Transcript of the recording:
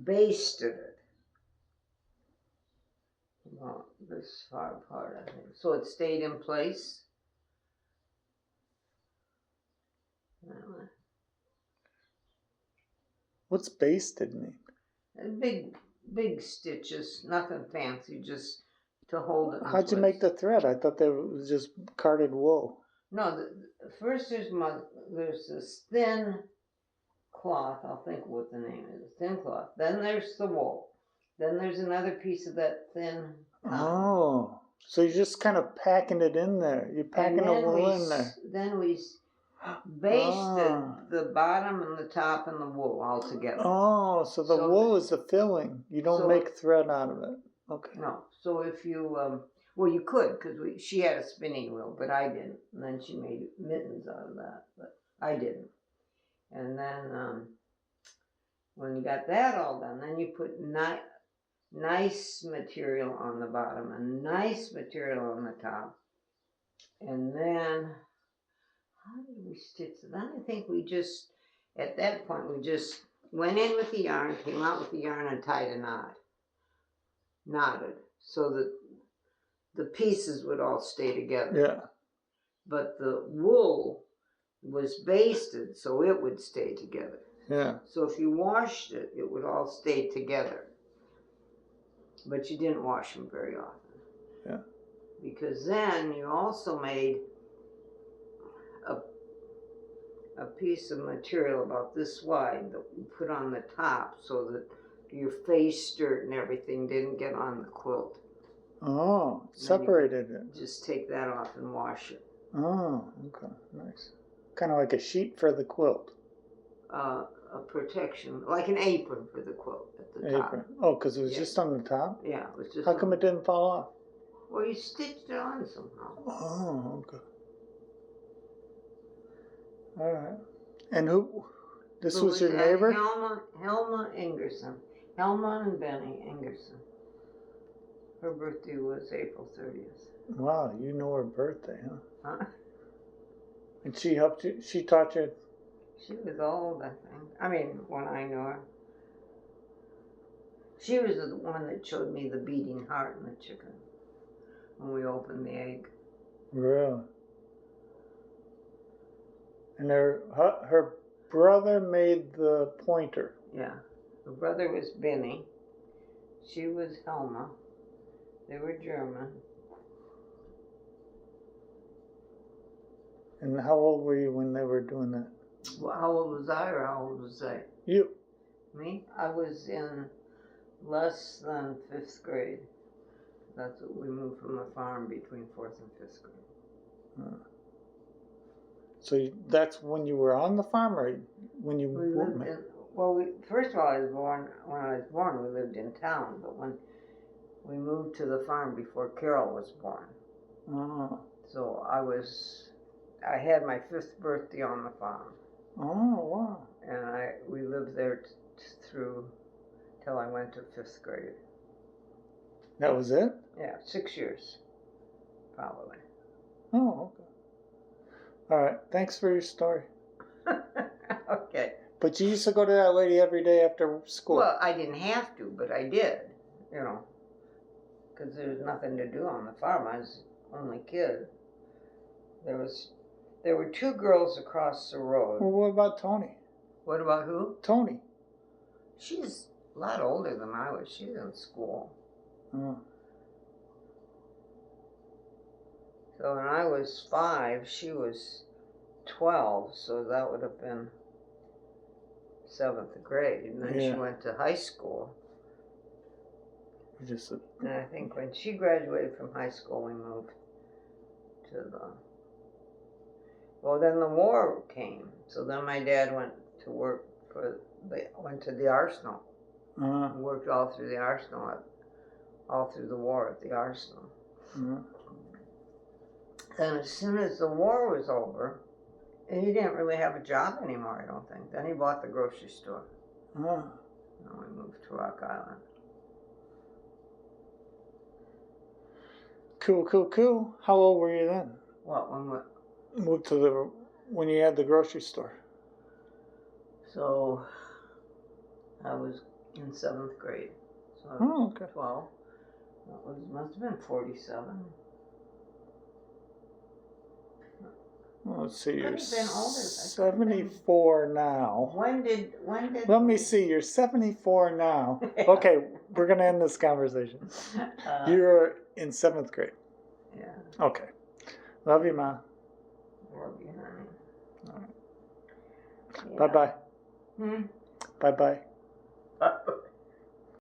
basted it. Well, this far apart, I think. So it stayed in place. What's basted mean? Big stitches, nothing fancy, just to hold it in How'd you make the thread? I thought there was just carded wool. No, first there's this thin cloth. I'll think what the name is. Thin cloth. Then there's the wool. Then there's another piece of that thin cotton. Oh, so you're just kind of packing it in there. You're packing the wool in there. Then we basted the bottom and the top and the wool all together. Oh, so the wool is the filling. You don't make thread out of it. Okay. No. So if you, well, you could, because she had a spinning wheel, but I didn't. And then she made mittens out of that, but I didn't. And then when you got that all done, then you put nice material on the bottom and nice material on the top. And then, how did we stitch it? Then I think we just, at that point, we just went in with the yarn, came out with the yarn and tied a knot. Knotted. So that the pieces would all stay together. Yeah. But the wool was basted so it would stay together. Yeah. So if you washed it, it would all stay together. But you didn't wash them very often. Yeah. Because then you also made a piece of material about this wide that you put on the top so that your face skirt and everything didn't get on the quilt. Oh, separated it. Just take that off and wash it. Oh, okay, nice. Kind of like a sheet for the quilt. A protection, like an apron for the quilt at the top. Apron. Oh, because it was just on the top? Yeah, it was just. How come it didn't fall off? Well, you stitched it on somehow. Oh, okay. All right. And who? This was your neighbor? Helma Ingerson. Helma and Benny Ingerson. Her birthday was April 30th. Wow, you know her birthday, Huh? And she helped you? She taught you? She was old, I think. I mean, when I knew her. She was the one that showed me the beating heart in the chicken when we opened the egg. Really? And her brother made the pointer. Yeah. Her brother was Benny. She was Helma. They were German. And how old were you when they were doing that? Well, how old was I or how old was they? You. Me? I was in less than 5th grade. That's what we moved from the farm between 4th and 5th grade. So that's when you were on the farm, or when you lived in, well, first of all, when I was born, we lived in town, but when we moved to the farm before Carol was born. Oh. So I had my 5th birthday on the farm. Oh, wow. And we lived there through till I went to 5th grade. That was it? Yeah, 6 years, probably. Oh, okay. All right, thanks for your story. Okay. But you used to go to that lady every day after school? Well, I didn't have to, but I did, because there was nothing to do on the farm. I was the only kid. There were 2 girls across the road. Well, what about Tony? What about who? Tony. She's a lot older than I was. She's in school. Oh. So when I was 5, she was 12, so that would have been 7th grade. And then she went to high school. And I think when she graduated from high school, we moved to well, then the war came. So then my dad went to work went to the arsenal. Worked all through the arsenal, all through the war at the arsenal. And as soon as the war was over, he didn't really have a job anymore, I don't think. Then he bought the grocery store. And we moved to Rock Island. Cool. How old were you then? What, when we moved to when you had the grocery store? So I was in 7th grade. So I was Oh, okay. 12. Must have been 47. Well, let's see, Could you're have been older. 74 now. When did? Let me see, you're 74 now. Okay, we're going to end this conversation. You're in 7th grade. Yeah. Okay. Love you, Ma. Love you, honey. All right. Yeah. Bye-bye. Hmm? Bye-bye. Bye.